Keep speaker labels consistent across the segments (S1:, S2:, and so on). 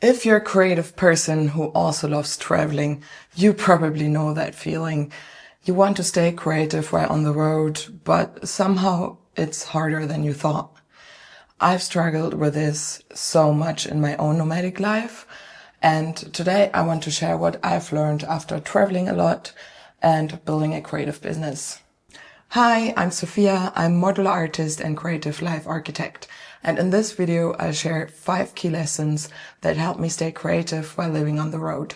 S1: If you're a creative person who also loves traveling, you probably know that feeling. You want to stay creative while on the road, but somehow it's harder than you thought. I've struggled with this so much in my own nomadic life, and today I want to share what I've learned after traveling a lot and building a creative business. Hi, I'm Sophia. I'm modular artist and creative life architect. And in this video, I'll share 5 key lessons that help me stay creative while living on the road.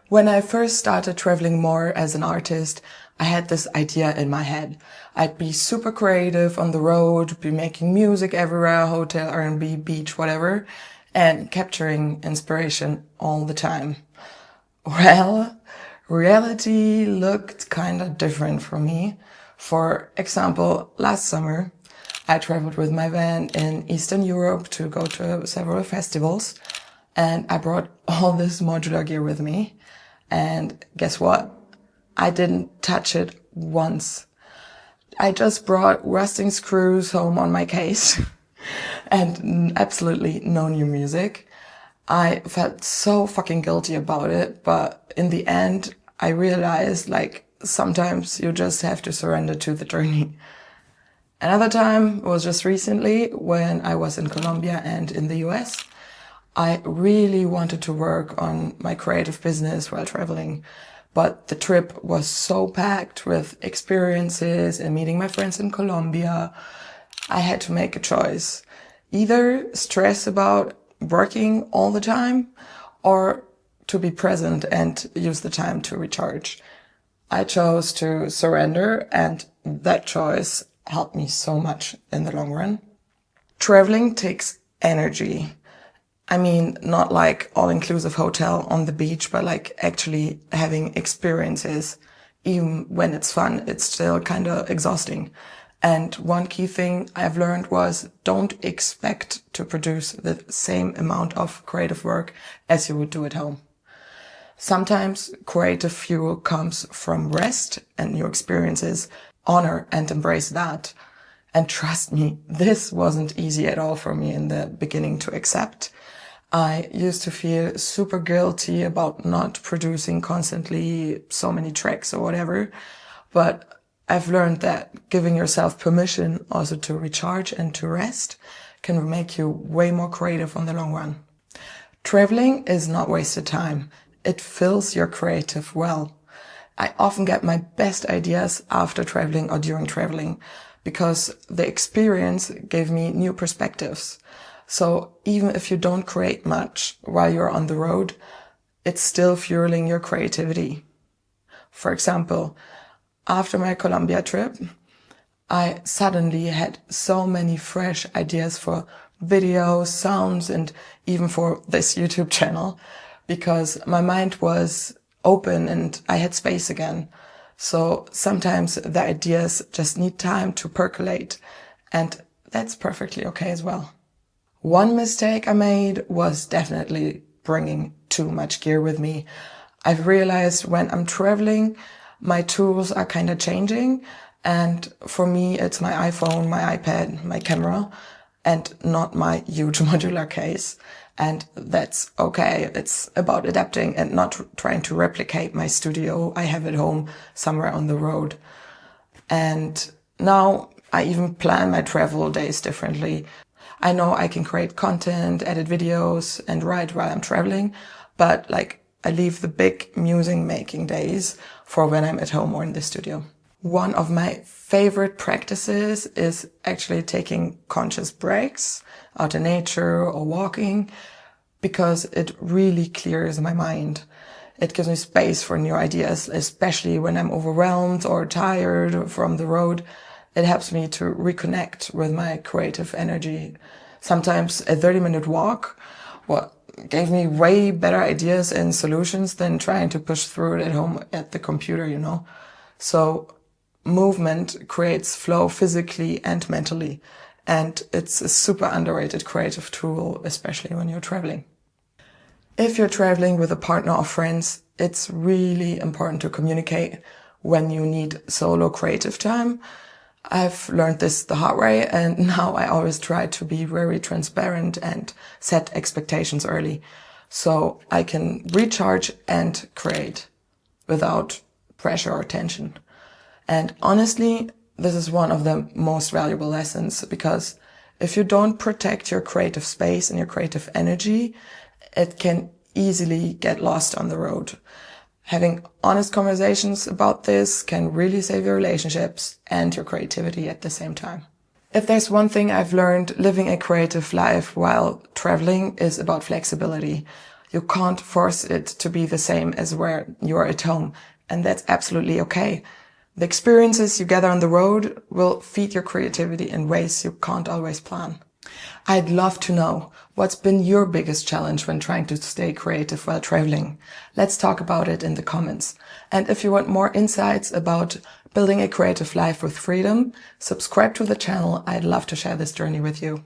S1: When I first started traveling more as an artist, I had this idea in my head. I'd be super creative on the road, be making music everywhere, hotel, R&B, beach, whatever, and capturing inspiration all the time. Well, reality looked kind of different for me. For example, last summer, I traveled with my van in Eastern Europe to go to several festivals, and I brought all this modular gear with me. And guess what? I didn't touch it once. I just brought rusting screws home on my case and absolutely no new music. I felt so fucking guilty about it, but in the end, I realized sometimes you just have to surrender to the journey. Another time was just recently when I was in Colombia and in the US. I really wanted to work on my creative business while traveling, but the trip was so packed with experiences and meeting my friends in Colombia. I had to make a choice. Either stress about working all the time or to be present and use the time to recharge. I chose to surrender, and that choice helped me so much in the long run. Traveling takes energy. I mean, not like all-inclusive hotel on the beach, but like actually having experiences. Even when it's fun, it's still kind of exhausting. And one key thing I've learned was don't expect to produce the same amount of creative work as you would do at home. Sometimes creative fuel comes from rest and new experiences. Honor and embrace that. And trust me, this wasn't easy at all for me in the beginning to accept. I used to feel super guilty about not producing constantly so many tracks or whatever, but I've learned that giving yourself permission also to recharge and to rest can make you way more creative on the long run. Traveling is not wasted time. It fills your creative well. I often get my best ideas after traveling or during traveling because the experience gave me new perspectives. So even if you don't create much while you're on the road, it's still fueling your creativity. For example, after my Colombia trip, I suddenly had so many fresh ideas for videos, sounds, and even for this YouTube channel because my mind was open and I had space again. So sometimes the ideas just need time to percolate, and that's perfectly okay as well. One mistake I made was definitely bringing too much gear with me. I've realized when I'm traveling, my tools are kind of changing, and for me it's my iPhone, my iPad, my camera, and not my huge modular case. And that's okay. It's about adapting and not trying to replicate my studio I have at home somewhere on the road. And now I even plan my travel days differently. I know I can create content, edit videos, and write while I'm traveling, but I leave the big music making days for when I'm at home or in the studio. One of my favorite practices is actually taking conscious breaks out in nature or walking because it really clears my mind. It gives me space for new ideas, especially when I'm overwhelmed or tired from the road. It helps me to reconnect with my creative energy. Sometimes a 30-minute walk gave me way better ideas and solutions than trying to push through it at home at the computer, So movement creates flow physically and mentally, and it's a super underrated creative tool, especially when you're traveling. If you're traveling with a partner or friends, it's really important to communicate when you need solo creative time. I've learned this the hard way, and now I always try to be very transparent and set expectations early so I can recharge and create without pressure or tension. And honestly, this is one of the most valuable lessons, because if you don't protect your creative space and your creative energy, it can easily get lost on the road. Having honest conversations about this can really save your relationships and your creativity at the same time. If there's one thing I've learned, living a creative life while traveling is about flexibility. You can't force it to be the same as where you're at home, and that's absolutely okay. The experiences you gather on the road will feed your creativity in ways you can't always plan. I'd love to know, what's been your biggest challenge when trying to stay creative while traveling? Let's talk about it in the comments. And if you want more insights about building a creative life with freedom, subscribe to the channel. I'd love to share this journey with you.